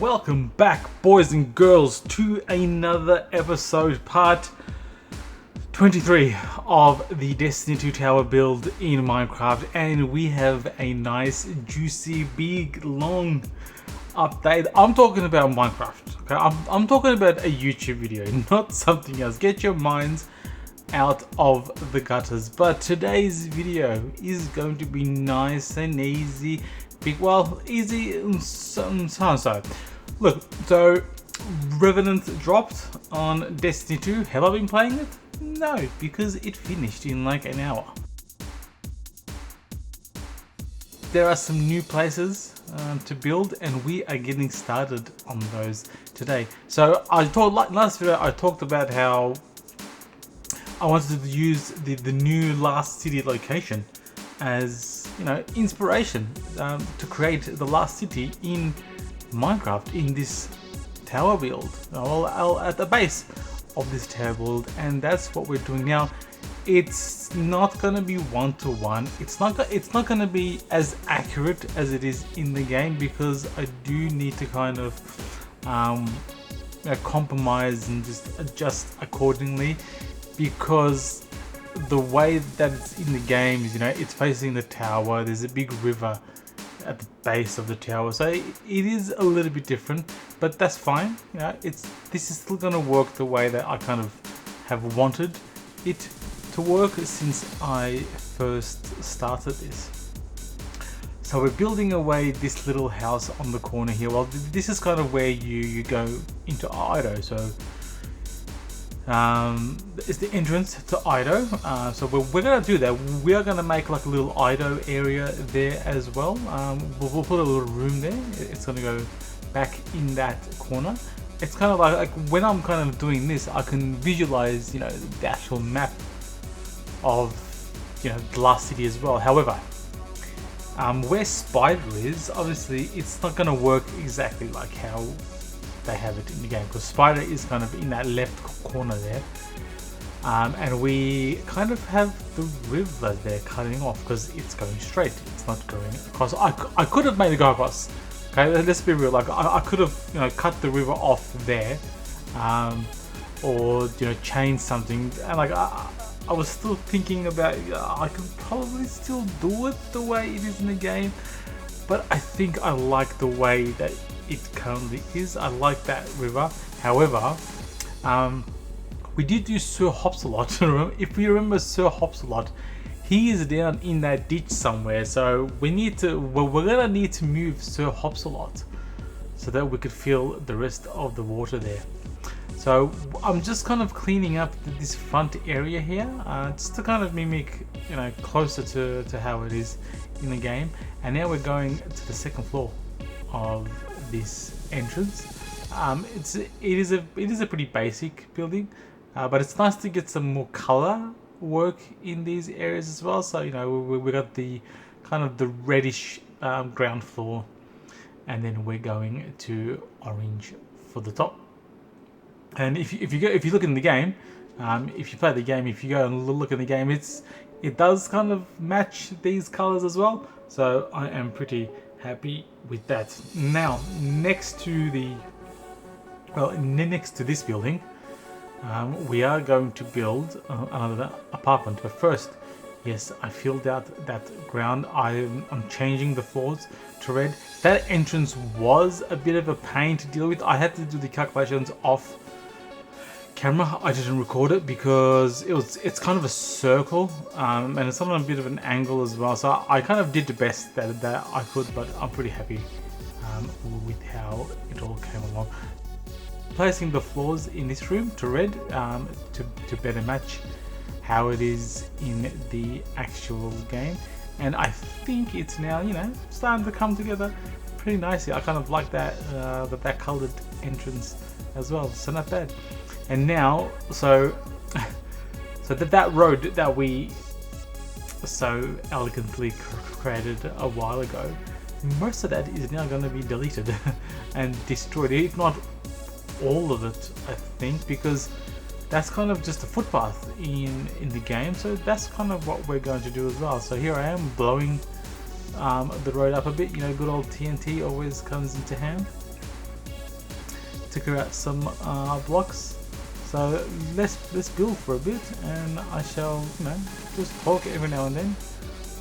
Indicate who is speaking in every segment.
Speaker 1: welcome back, boys and girls, to another episode, part 23 of the Destiny 2 tower build in Minecraft, and we have a nice, juicy, big, long update. I'm talking about Minecraft, okay? I'm talking about a YouTube video, not something else. Get your minds out of the gutters. But today's video is going to be nice and easy. Easy in some side. Look, so Revenant dropped on Destiny 2. Have I been playing it? No, because it finished in like an hour. There are some new places to build, and we are getting started on those today. So I talked last video. I talked about how I wanted to use the new Last City location as, you know, inspiration to create the Last City in Minecraft in this tower build, at the base of this tower build, and that's what we're doing now. It's not gonna be one-to-one. It's not gonna be as accurate as it is in the game, because I do need to kind of compromise and just adjust accordingly, because the way that it's in the game is, you know, it's facing the tower. There's a big river at the base of the tower, so it is a little bit different, but that's fine. You know, this is still gonna work the way that I kind of have wanted it to work since I first started this. So we're building away this little house on the corner here. Well, this is kind of where you go into Ido. So it's the entrance to Ido. So we're gonna do that. We are gonna make like a little Ido area there as well. We'll put a little room there. It's gonna go back in that corner. It's kind of like when I'm kind of doing this, I can visualize, you know, the actual map of, you know, the Last City as well. However, where Spider is, obviously it's not gonna work exactly like how they have it in the game, because Spider is kind of in that left corner there, and we kind of have the river there cutting off because it's going straight. It's not going across. I could have made it go across. Okay, let's be real. Like I could have, you know, cut the river off there, or, you know, change something. And like I was still thinking about, I could probably still do it the way it is in the game, but I think I like the way that it currently is. I like that river. However, we did use Sir Hopsalot. If you remember Sir Hopsalot, he is down in that ditch somewhere. So we're gonna need to move Sir Hopsalot so that we could fill the rest of the water there. So I'm just kind of cleaning up this front area here, just to kind of mimic, you know, closer to how it is in the game. And now we're going to the second floor of this entrance. It is a pretty basic building, but it's nice to get some more color work in these areas as well. So, you know, we got the kind of the reddish ground floor, and then we're going to orange for the top. And if you look in the game, if you play the game, if you go and look in the game, it does kind of match these colors as well. So I am pretty happy with that. Now, next to this building, we are going to build another apartment. But first, yes, I filled out that ground. I'm changing the floors to red. That entrance was a bit of a pain to deal with. I had to do the calculations off camera. I didn't record it because it's kind of a circle, and it's on a bit of an angle as well. So I kind of did the best that I could, but I'm pretty happy with how it all came along. Placing the floors in this room to red to better match how it is in the actual game, and I think it's now, you know, starting to come together pretty nicely. I kind of like that that colored entrance as well, so not bad. And now, so that road that we so elegantly created a while ago, most of that is now going to be deleted and destroyed, if not all of it, I think, because that's kind of just a footpath in the game. So that's kind of what we're going to do as well. So here I am blowing the road up a bit. You know, good old TNT always comes into hand. to clear out some blocks. So let's build for a bit, and I shall, you know, just talk every now and then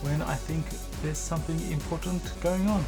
Speaker 1: when I think there's something important going on.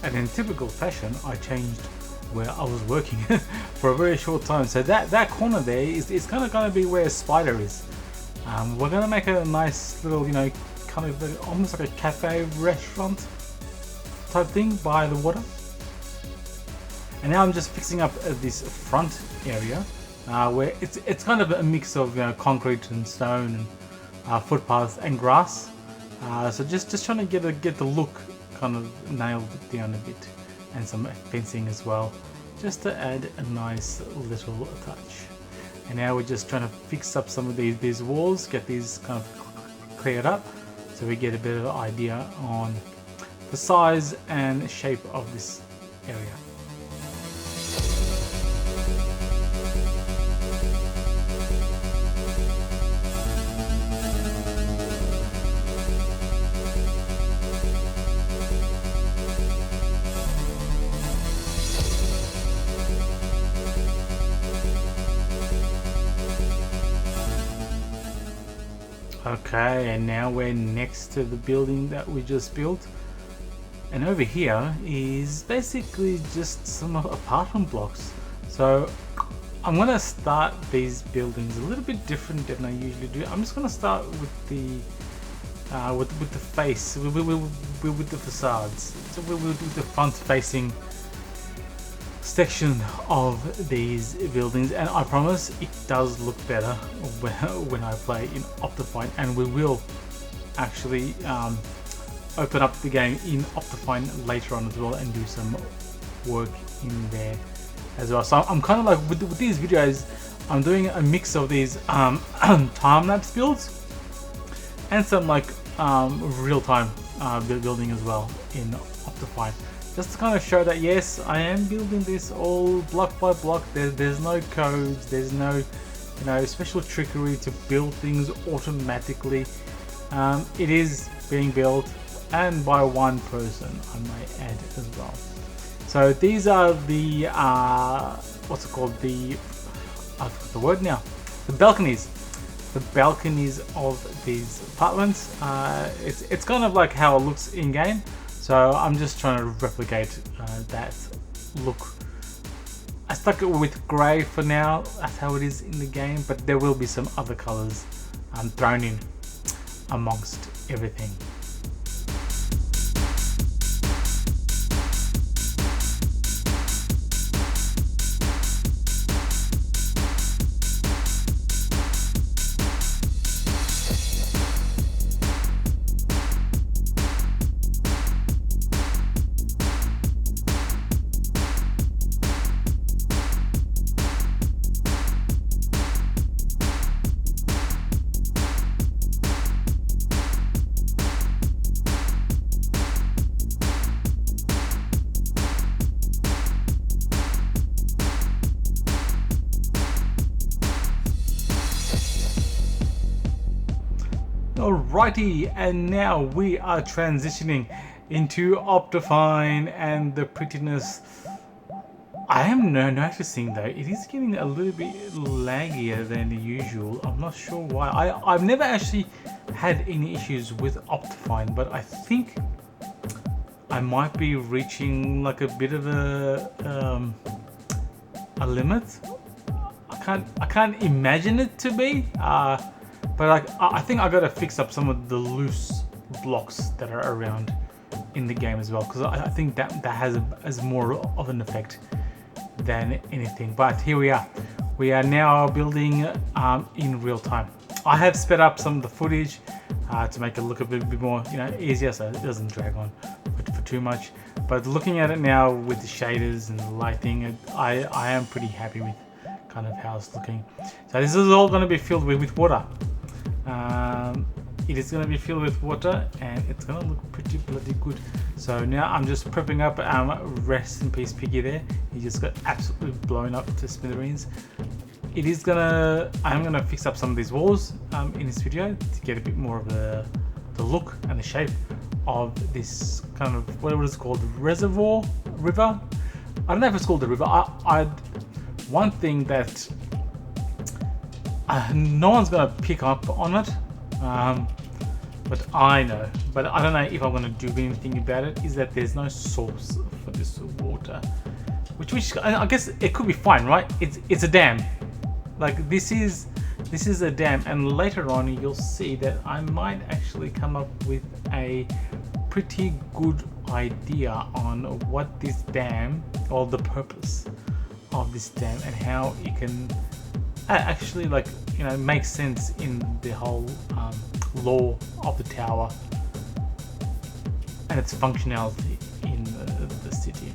Speaker 1: And in typical fashion, I changed where I was working for a very short time. So that corner there is kind of going to be where Spider is. We're going to make a nice little, you know, kind of almost like a cafe restaurant type thing by the water. And now I'm just fixing up this front area where it's kind of a mix of, you know, concrete and stone and footpaths and grass. So just trying to get the look kind of nailed down a bit, and some fencing as well, just to add a nice little touch. And now we're just trying to fix up some of these walls, get these kind of cleared up, so we get a bit of an idea on the size and shape of this area. Okay, and now we're next to the building that we just built, and over here is basically just some apartment blocks. So I'm gonna start these buildings a little bit different than I usually do. I'm just gonna start with the face, with the facades. So we'll do the front facing section of these buildings, and I promise it does look better when I play in Optifine, and we will actually open up the game in Optifine later on as well and do some work in there as well. So I'm kind of like with these videos, I'm doing a mix of these time-lapse builds and some like real-time building as well in Optifine, just to kind of show that yes, I am building this all block by block. There's no codes, there's no, you know, special trickery to build things automatically. It is being built, and by one person, I may add as well. So these are the what's it called? I forgot the word now. The balconies. The balconies of these apartments. It's kind of like how it looks in game. So I'm just trying to replicate that look. I stuck it with grey for now. That's how it is in the game, but there will be some other colours thrown in amongst everything. Alrighty, and now we are transitioning into Optifine and the prettiness. I am noticing though, it is getting a little bit laggier than usual. I'm not sure why. I've never actually had any issues with Optifine, but I think I might be reaching like a bit of a limit. I can't imagine it to be. But like, I think I gotta fix up some of the loose blocks that are around in the game as well, because I think that has more of an effect than anything. But here we are. We are now building in real time. I have sped up some of the footage to make it look a bit more, you know, easier, so it doesn't drag on for too much. But looking at it now with the shaders and the lighting, I am pretty happy with kind of how it's looking. So this is all going to be filled with water. It is going to be filled with water, and it's going to look pretty bloody good. So now I'm just prepping up. Rest in peace, Piggy. There, he just got absolutely blown up to smithereens. I'm gonna fix up some of these walls in this video to get a bit more of the look and the shape of this kind of, what is it called, reservoir river. I don't know if it's called a river. One thing that no one's gonna pick up on it, but I know, but I don't know if I'm gonna do anything about it, is that there's no source for this water, which I guess it could be fine, right? It's a dam. Like this is a dam, and later on you'll see that I might actually come up with a pretty good idea on what this dam, or the purpose of this dam, and how it can actually, like, you know, make sense in the whole lore of the tower and its functionality in the city.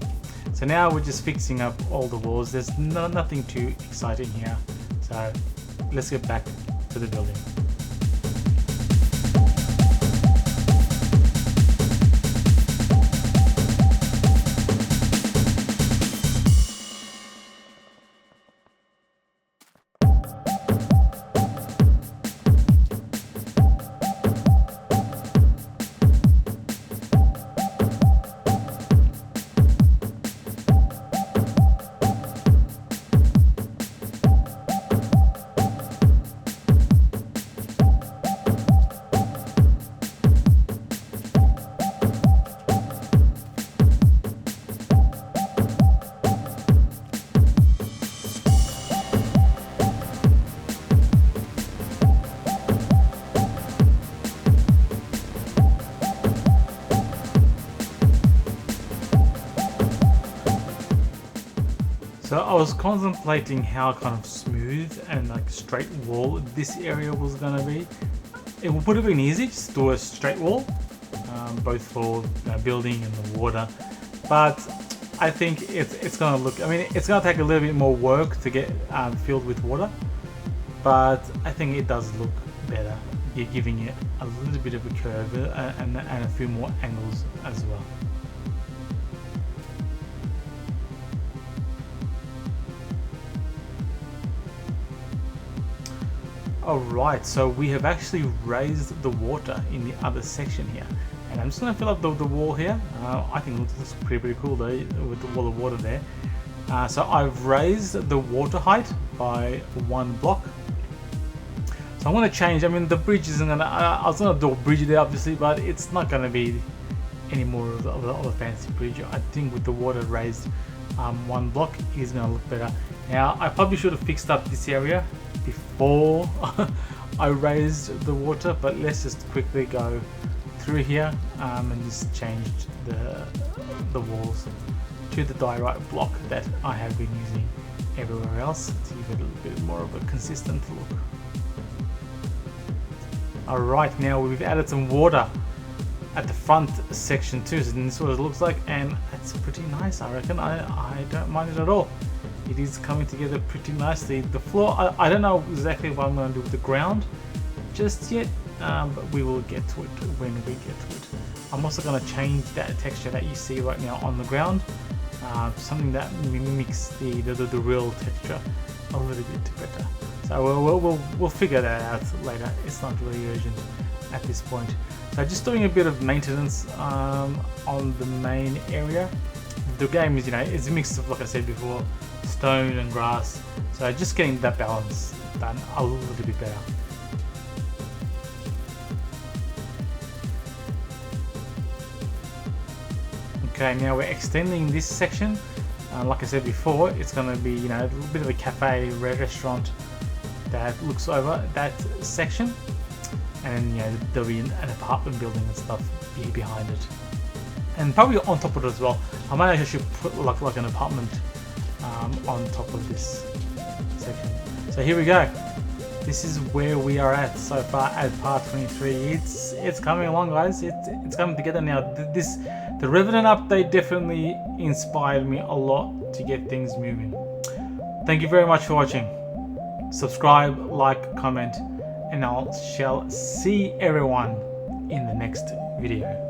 Speaker 1: So now we're just fixing up all the walls. There's nothing too exciting here. So let's get back to the building. So I was contemplating how kind of smooth and like straight wall this area was gonna be. It would have been easy just to do a straight wall, both for building and the water. But I think it's gonna look, I mean, it's gonna take a little bit more work to get filled with water. But I think it does look better. You're giving it a little bit of a curve and a few more angles as well. Alright, so we have actually raised the water in the other section here, and I'm just going to fill up the wall here. I think it looks pretty cool though, with the wall of water there. So I've raised the water height by 1 block. So I'm going to change, I mean, the bridge isn't going to, I was going to do a bridge there obviously, but it's not going to be any more of a fancy bridge. I think with the water raised 1 block is going to look better. Now I probably should have fixed up this area before I raised the water, but let's just quickly go through here and just change the walls to the diorite block that I have been using everywhere else to give it a little bit more of a consistent look. Alright, now we've added some water at the front section too, so this is what it looks like, and it's pretty nice. I reckon I don't mind it at all. It is coming together pretty nicely. The floor, I don't know exactly what I'm going to do with the ground just yet, but we will get to it when we get to it. I'm also going to change that texture that you see right now on the ground, something that mimics the real texture a little bit better. So we'll figure that out later. It's not really urgent at this point. So just doing a bit of maintenance on the main area. The game is, you know, it's a mix of, like I said before, stone and grass, so just getting that balance done a little bit better. Okay, now we're extending this section. Like I said before, it's going to be, you know, a little bit of a cafe restaurant that looks over that section, and you know, there'll be an apartment building and stuff behind it, and probably on top of it as well. I might actually put like an apartment on top of this section. So here we go. This is where we are at so far at part 23. It's coming along, guys. It's coming together now. The Revenant update definitely inspired me a lot to get things moving. Thank you very much for watching. Subscribe, like, comment, and I shall see everyone in the next video.